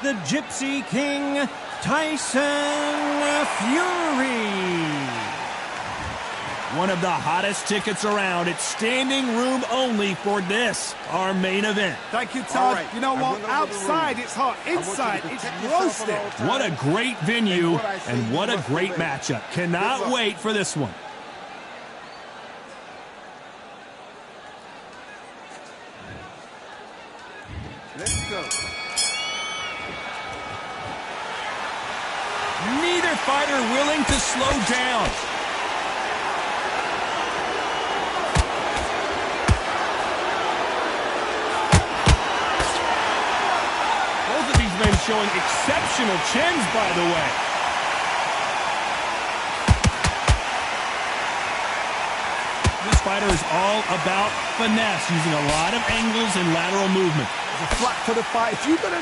the Gypsy King, Tyson Fury. One of the hottest tickets around. It's standing room only for this, our main event. Thank you, Todd. Right. You know what? Outside, it's hot. Inside, it's roasted. What a great venue and what a great matchup. Cannot wait for this one. Let's go. Neither fighter willing to slow down. Showing exceptional chins, by the way. This fighter is all about finesse, using a lot of angles and lateral movement. It's a flat for the fight. If you've got a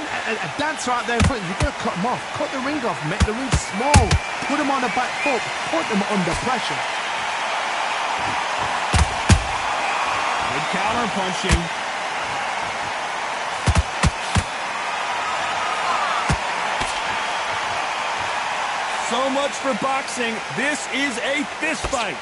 dancer out there in front, you've got to cut him off. Cut the ring off, make the ring small. Put him on the back foot, put him under pressure. Good counter punching. So much for boxing. This is a fist fight.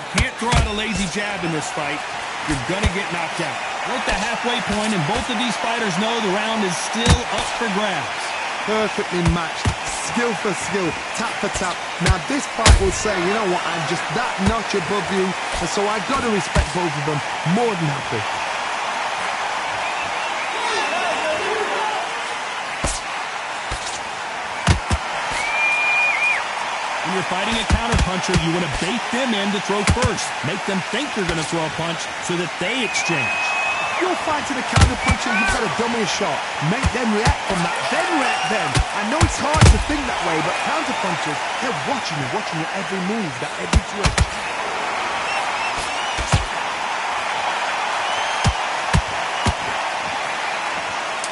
You can't throw out a lazy jab in this fight. You're going to get knocked out. We're at the halfway point, and both of these fighters know the round is still up for grabs. Perfectly matched. Skill for skill. Tap for tap. Now, this fight will say, you know what, I'm just that notch above you, and so I've got to respect both of them. More than happy. When you're fighting a counterpuncher, you want to bait them in to throw first. Make them think you're going to throw a punch so that they exchange. If you're fighting a counterpuncher, you've got to dummy a shot. Make them react from that, then react then. I know it's hard to think that way, but counterpunchers, they're watching your every move, that every twitch.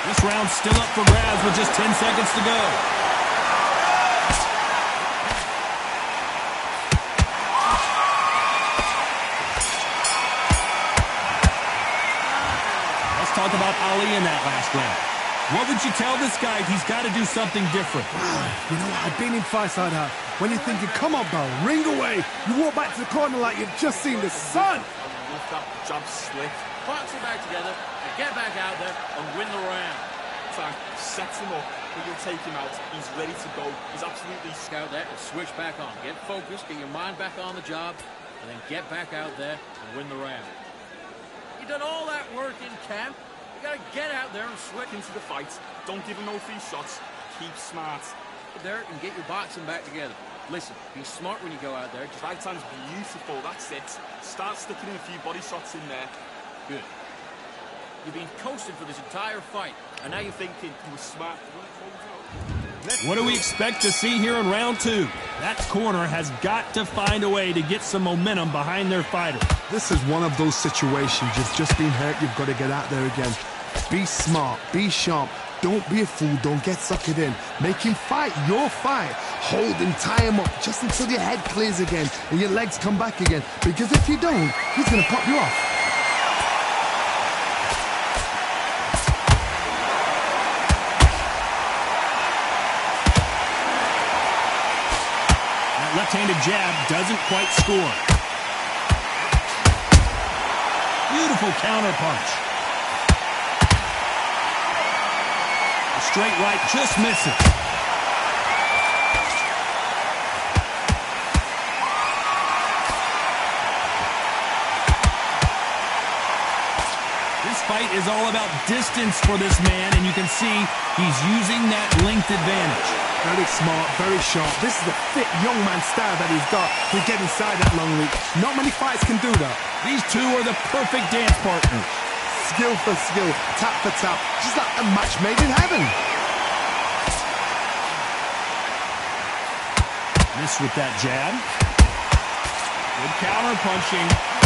This round's still up for grabs with just 10 seconds to go. Talk about Ali in that last round. What would you tell this guy? He's got to do something different. You know what? I've been in fights like that. When you're thinking, come on, bro, ring away. You walk back to the corner like you've just seen the sun. Lift up, jump slick. Box them back together and get back out there and win the round. Time sets him up, but you'll take him out. He's ready to go. He's absolutely scout that and switch back on. Get focused, get your mind back on the job, and then get back out there and win the round. You done all that work in camp. You gotta get out there and switch into the fight. Don't give him no free shots. Keep smart. Get there and get your boxing back together. Listen, be smart when you go out there. Just right time's beautiful. That's it. Start sticking in a few body shots in there. Good. You've been coasting for this entire fight, and now you're thinking you were smart. What do we expect to see here in round two? That corner has got to find a way to get some momentum behind their fighter. This is one of those situations. You've just been hurt. You've got to get out there again. Be smart. Be sharp. Don't be a fool. Don't get suckered in. Make him fight your fight. Hold him, tie him up just until your head clears again and your legs come back again. Because if you don't, he's going to pop you off. Left-handed jab doesn't quite score. Beautiful counter punch. A straight right just misses. This fight is all about distance for this man, and you can see he's using that length advantage. Very smart, very sharp. This is a fit young man style that he's got to get inside that long reach. Not many fights can do that. These two are the perfect dance partners. Skill for skill, tap for tap. Just like a match made in heaven. Miss with that jab. Good counter punching.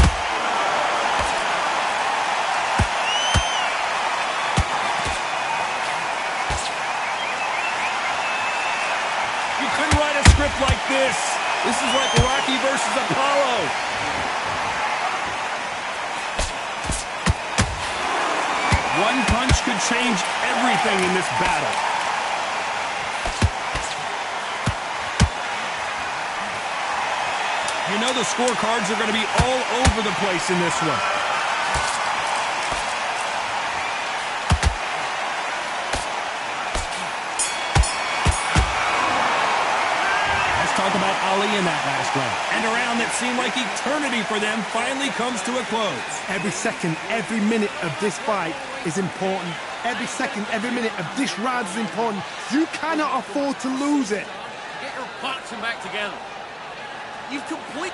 Like this. This is like Rocky versus Apollo. One punch could change everything in this battle. You know the scorecards are going to be all over the place in this one. Let's talk about Ali in that last round. And a round that seemed like eternity for them finally comes to a close. Every second, every minute of this fight is important. Every second, every minute of this round is important. You cannot afford to lose it. Get your boxing back together. You've complete...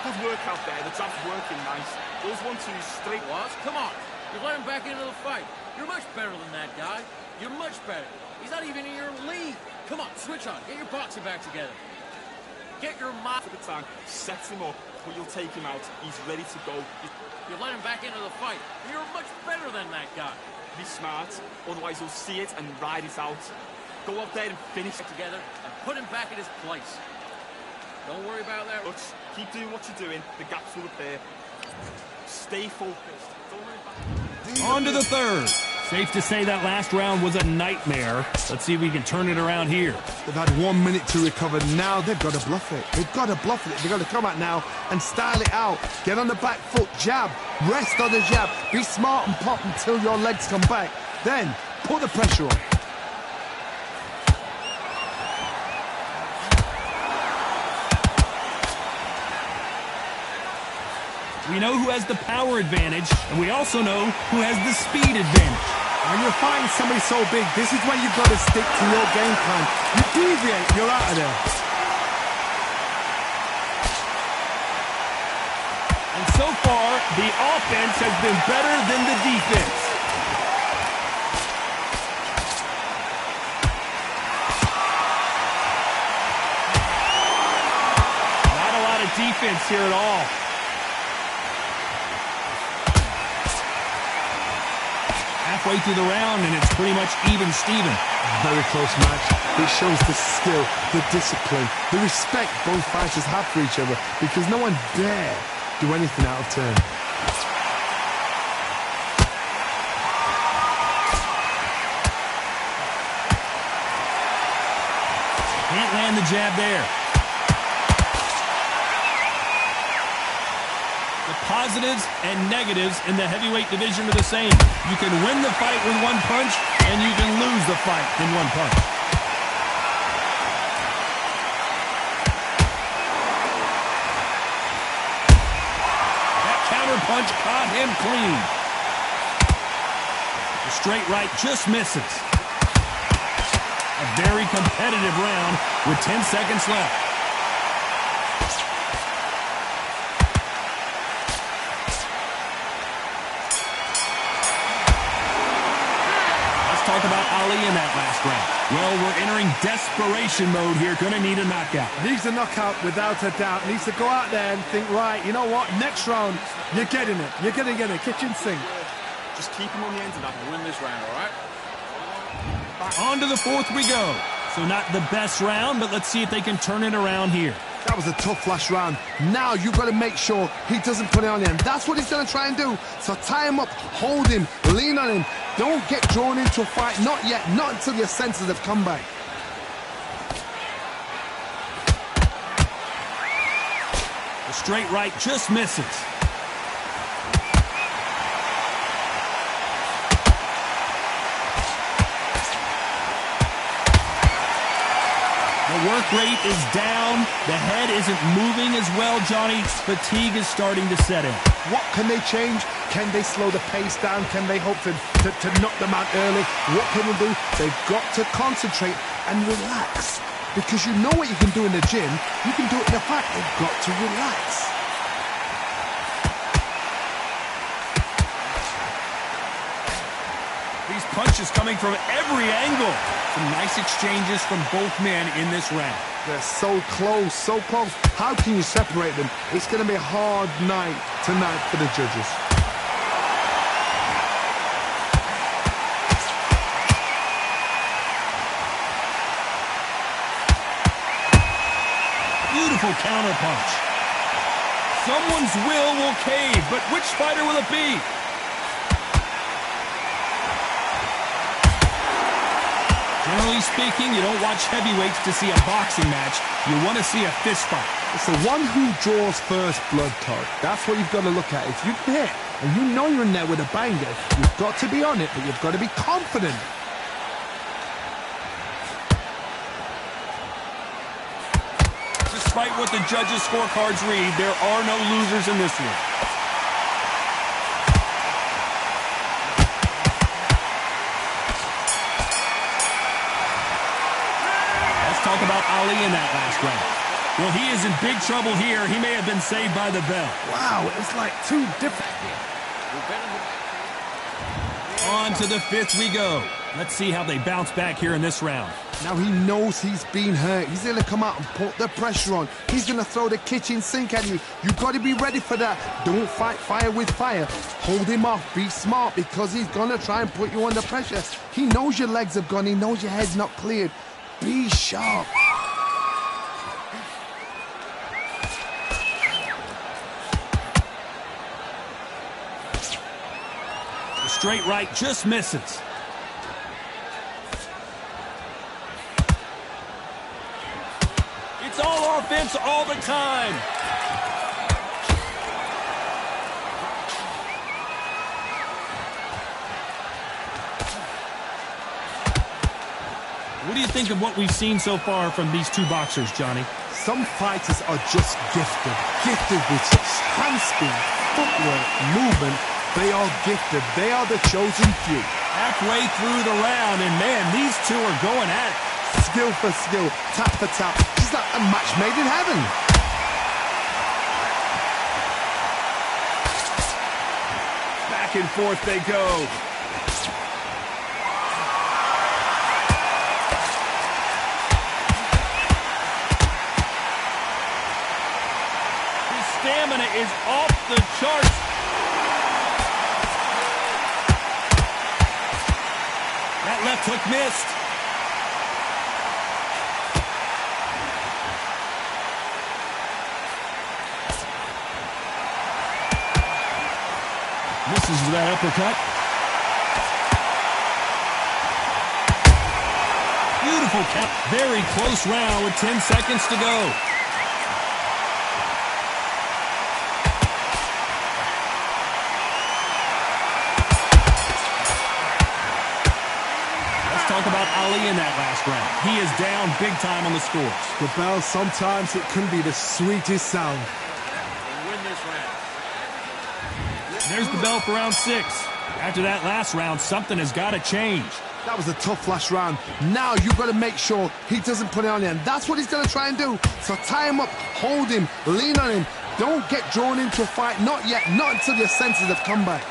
Good work out there. The jab's working nice. Those 1-2 straight. Was? Come on. You've let him back into the fight. You're much better than that guy. You're much better. He's not even in your league. Come on, switch on. Get your boxing back together. Get your mind... At the time, sets him up, but you'll take him out. He's ready to go. You let him back into the fight. You're much better than that guy. Be smart, otherwise you'll see it and ride it out. Go out there and finish it Together and put him back in his place. Don't worry about that. But keep doing what you're doing. The gaps will appear. Stay focused. Don't worry about... On to the third. Safe to say that last round was a nightmare. Let's see if we can turn it around here. They've had 1 minute to recover. Now they've got to bluff it. They've got to bluff it. They've got to come out now and style it out. Get on the back foot, jab, rest on the jab. Be smart and pop until your legs come back. Then put the pressure on. We know who has the power advantage, and we also know who has the speed advantage. When you're fighting somebody so big, this is when you've got to stick to your game plan. You deviate, you're out of there. And so far, the offense has been better than the defense. Not a lot of defense here at all. Halfway through the round, and it's pretty much even-steven. Very close match. It shows the skill, the discipline, the respect both fighters have for each other, because no one dare do anything out of turn. Can't land the jab there. The positives and negatives in the heavyweight division are the same. You can win the fight with one punch, and you can lose the fight in one punch. That counter punch caught him clean. The straight right just misses. A very competitive round with 10 seconds left. Talk about Ali in that last round. Well, we're entering desperation mode here. Gonna need a knockout. Needs a knockout without a doubt. Needs to go out there and think, right, you know what? Next round, you're getting it. You're going to get it. Kitchen sink. Just keep him on the end of that. Win this round, all right? On to the fourth we go. So not the best round, but let's see if they can turn it around here. That was a tough last round. Now you've got to make sure he doesn't put it on you. And that's what he's going to try and do. So tie him up, hold him, lean on him. Don't get drawn into a fight. Not yet. Not until your senses have come back. The straight right just misses. The work rate is down. The head isn't moving as well, Johnny. Fatigue is starting to set in. What can they change? Can they slow the pace down? Can they hope to knock them out early? What can they do? They've got to concentrate and relax. Because you know what you can do in the gym. You can do it in the fight. They've got to relax. These punches coming from every angle. Some nice exchanges from both men in this round. They're so close, so close. How can you separate them? It's going to be a hard night tonight for the judges. Beautiful counter punch. Someone's will cave, but which fighter will it be? Generally speaking, you don't watch heavyweights to see a boxing match. You want to see a fist fight. It's the one who draws first blood, Todd. That's what you've got to look at. If you hit and you know you're in there with a banger, you've got to be on it, but you've got to be confident. Despite what the judges' scorecards read, there are no losers in this one. Let's talk about Ali in that last round. Well, he is in big trouble here. He may have been saved by the bell. Wow, it's like two different... On to the fifth we go. Let's see how they bounce back here in this round. Now he knows he's been hurt. He's going to come out and put the pressure on. He's going to throw the kitchen sink at you. You've got to be ready for that. Don't fight fire with fire. Hold him off. Be smart because he's going to try and put you under pressure. He knows your legs have gone. He knows your head's not cleared. Be sharp. The straight right just misses. It's all offense all the time. What do you think of what we've seen so far from these two boxers, Johnny? Some fighters are just gifted. Gifted with such hand speed, footwork, movement. They are gifted. They are the chosen few. Halfway through the round, and man, these two are going at it. Skill for skill, tap for tap. It's like a match made in heaven. Back and forth they go. His stamina is off the charts. That left hook missed. Misses with that uppercut. Beautiful count. Very close round with 10 seconds to go. Let's talk about Ali in that last round. He is down big time on the scores. The bell, sometimes it can be the sweetest sound. Win this round. There's the bell for round 6. After that last round, something has got to change. That was a tough last round. Now you've got to make sure he doesn't put it on you, and that's what he's going to try and do. So tie him up, hold him, lean on him. Don't get drawn into a fight. Not yet. Not until your senses have come back.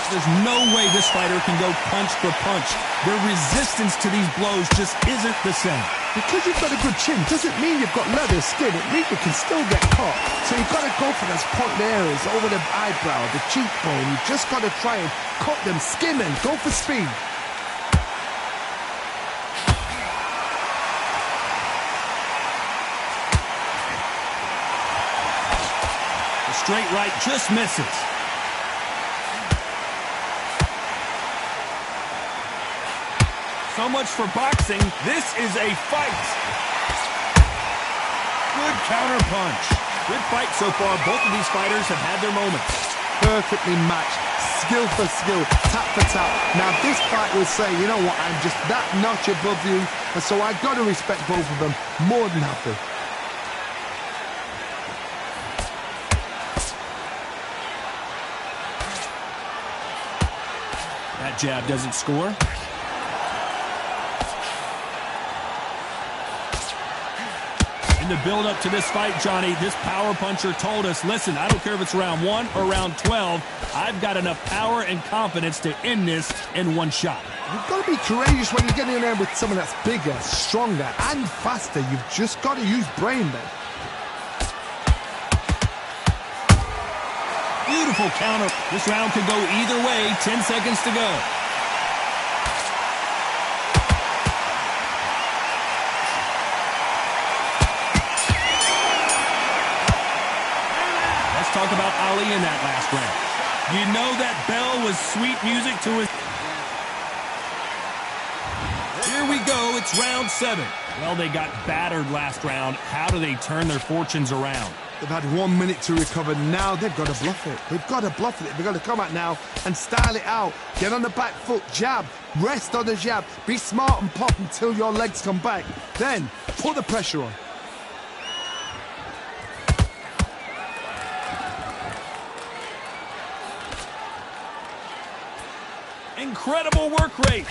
There's no way this fighter can go punch for punch. Their resistance to these blows just isn't the same. Because you've got a good chin doesn't mean you've got leather skin. It means you can still get caught. So you've got to go for those point areas over the eyebrow, the cheekbone. You just got to try and cut them, skim them, go for speed. The straight right just misses. So much for boxing. This is a fight. Good counter punch. Good fight so far. Both of these fighters have had their moments. Perfectly matched. Skill for skill. Tap for tap. Now this fight will say, you know what, I'm just that notch above you. And so I've got to respect both of them. More than happy. That jab doesn't score. In the build-up to this fight, Johnny, this power puncher told us, listen, I don't care if it's round 1 or round 12, I've got enough power and confidence to end this in one shot. You've got to be courageous when you get in there with someone that's bigger, stronger, and faster. You've just got to use brain then. Beautiful counter. This round could go either way. 10 seconds to go. Let's talk about Ali in that last round. You know that bell was sweet music to his... Here we go, it's round 7. Well, they got battered last round. How do they turn their fortunes around? They've had 1 minute to recover. Now they've got to bluff it. They've got to bluff it. They've got to come out now and style it out. Get on the back foot, jab, rest on the jab. Be smart and pop until your legs come back. Then put the pressure on. Incredible work rate.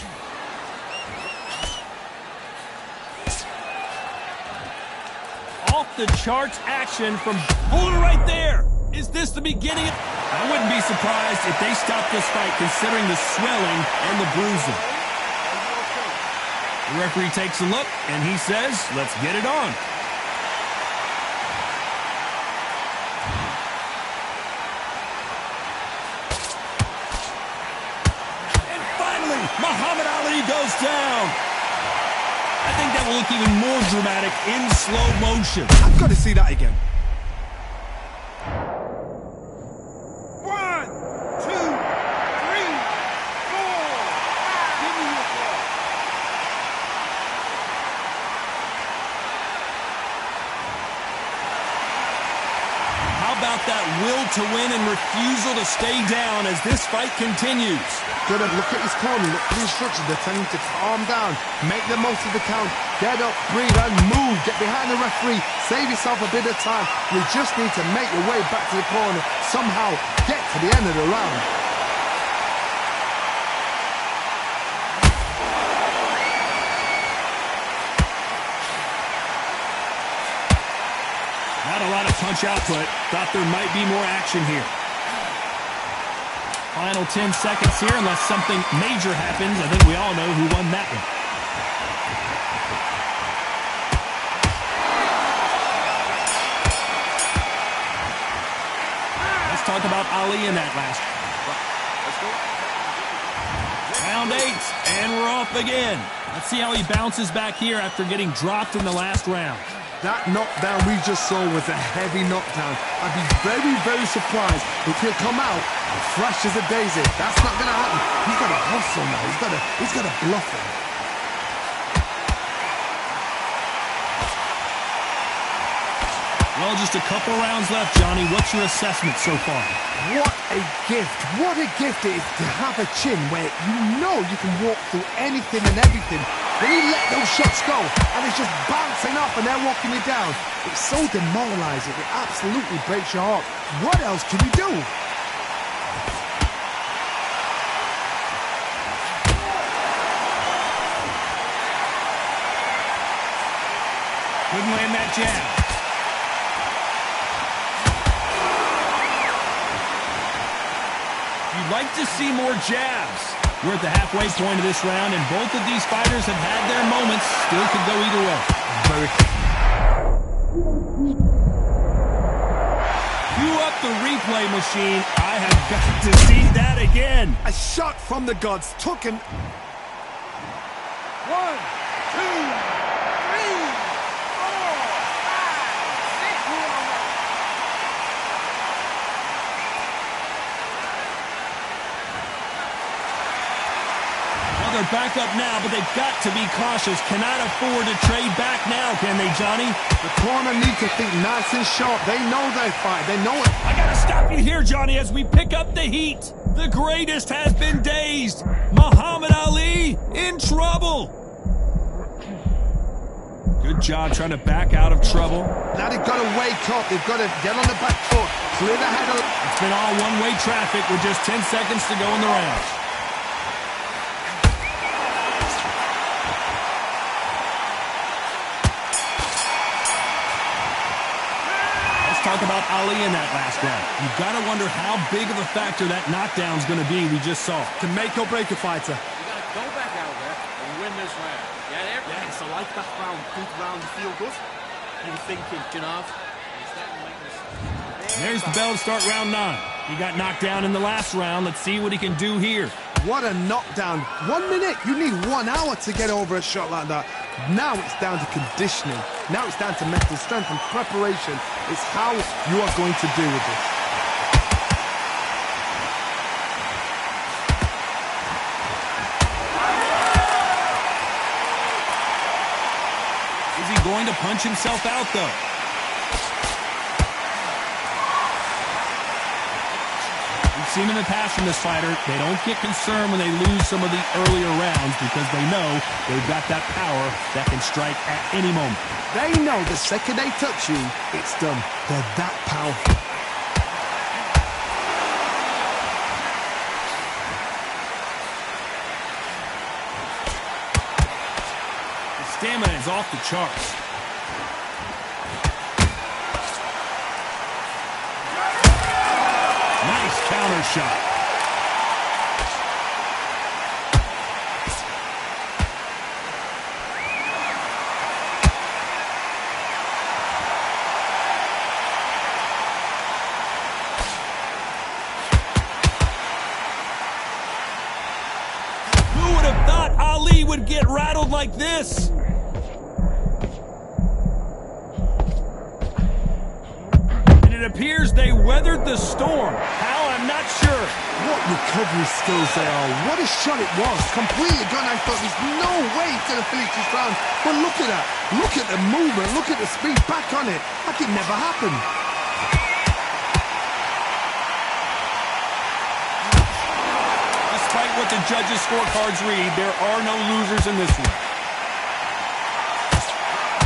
Off the charts action from Buller right there. Is this the beginning? I wouldn't be surprised if they stopped this fight considering the swelling and the bruising. The referee takes a look and he says, let's get it on. And finally, Muhammad Ali goes down. I think that will look even more dramatic in slow motion. I've got to see that again. 1, 2, 3, 4. Give me your ball. How about that will to win and refusal to stay down as this fight continues? Got to look at his corner, look at the instructions. They're telling him to calm down, make the most of the count, get up, breathe, and move. Get behind the referee, save yourself a bit of time. You just need to make your way back to the corner, somehow get to the end of the round. Not a lot of punch output. Thought there might be more action here. Final 10 seconds here, unless something major happens. I think we all know who won that one. Let's talk about Ali in that last round 8, and we're off again. Let's see how he bounces back here after getting dropped in the last round. That knockdown we just saw was a heavy knockdown. I'd be very, very surprised if he'll come out fresh as a daisy. That's not going to happen. He's got to hustle now. He's got to bluff it. Well, just a couple rounds left, Johnny. What's your assessment so far? What a gift. What a gift it is to have a chin where you know you can walk through anything and everything. Then you let those shots go, and it's just bouncing up and they're walking you down. It's so demoralizing. It absolutely breaks your heart. What else can you do? Couldn't land that jab. You'd like to see more jabs. We're at the halfway point of this round, and both of these fighters have had their moments. Still could go either way. Cue up the replay machine. I have got to see that again. A shot from the gods took him. 1, 2, 3, 4, 5, 6. They're back up now, but they've got to be cautious. Cannot afford to trade back now, can they, Johnny? The corner need to think nice and sharp. They know they fight. They know it. I gotta stop you here, Johnny, as we pick up the heat. The greatest has been dazed. Muhammad Ali in trouble. Good job trying to back out of trouble. Now they've got to wake up. They've got to get on the back foot. Clear the head. It's been all one-way traffic with just 10 seconds to go in the round. Talk about Ali in that last round. You've got to wonder how big of a factor that knockdown's going to be we just saw. To make or break a fighter. You got to go back out there and win this round. Get everything. Yes, I like that round. Good round, you feel good. You were thinking, Enough. There's the bell to start round 9. He got knocked down in the last round. Let's see what he can do here. What a knockdown. 1 minute. You need 1 hour to get over a shot like that. Now it's down to conditioning. Now it's down to mental strength and preparation. It's how you are going to deal with this. going to punch himself out, though. We've seen in the past from this fighter, they don't get concerned when they lose some of the earlier rounds because they know they've got that power that can strike at any moment. They know the second they touch you, it's done. They're that powerful. Stamina is off the charts. Nice counter shot. Who would have thought Ali would get rattled like this? It appears they weathered the storm. How? I'm not sure. What recovery skills they are. What a shot it was. Completely gone. I thought there's no way he's going to finish this round. But look at that. Look at the movement. Look at the speed. Back on it. Like it never happened. Despite what the judges' scorecards read, there are no losers in this one.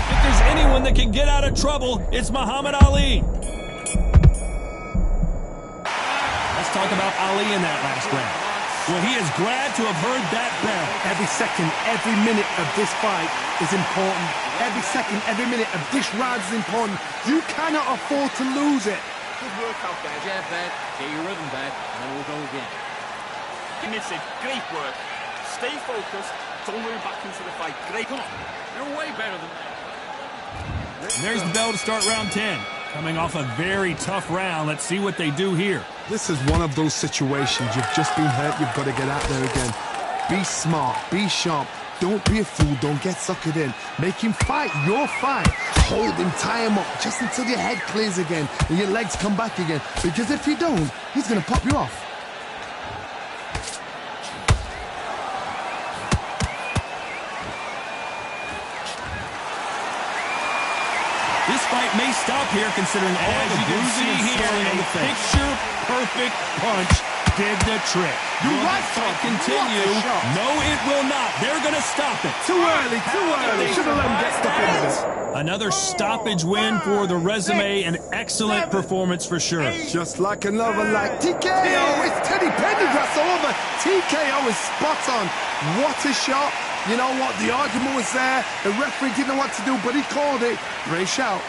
If there's anyone that can get out of trouble, it's Muhammad Ali. Let's talk about Ali in that last round. Well, he is glad to have heard that bell. Every second, every minute of this fight is important. Every second, every minute of this round is important. You cannot afford to lose it. Good work out there. Jab back, get your rhythm back, and then we'll go again. Miss it. Great work. Stay focused. Don't move back into the fight. Great. Come on. You're way better than that. And there's the bell to start round 10. Coming off a very tough round, let's see what they do here. This is one of those situations. You've just been hurt. You've got to get out there again. Be smart. Be sharp. Don't be a fool. Don't get suckered in. Make him fight your fight. Hold him, tie him up, just until your head clears again and your legs come back again. Because if you don't, he's going to pop you off. This fight may stop here considering all the bruising and swelling on the face. Picture-perfect punch did the trick. You're Will right, this fight Tom. continue? What a shot. No, it will not. They're going to stop it. Too early, too early. Should have let him get stuck into this. Another stoppage win for the resume. An excellent performance for sure. Just like another like TKO. It's Teddy Pendergrass over. TKO is spot on. What a shot. You know what? The argument was there. The referee didn't know what to do, but he called it. Great shout.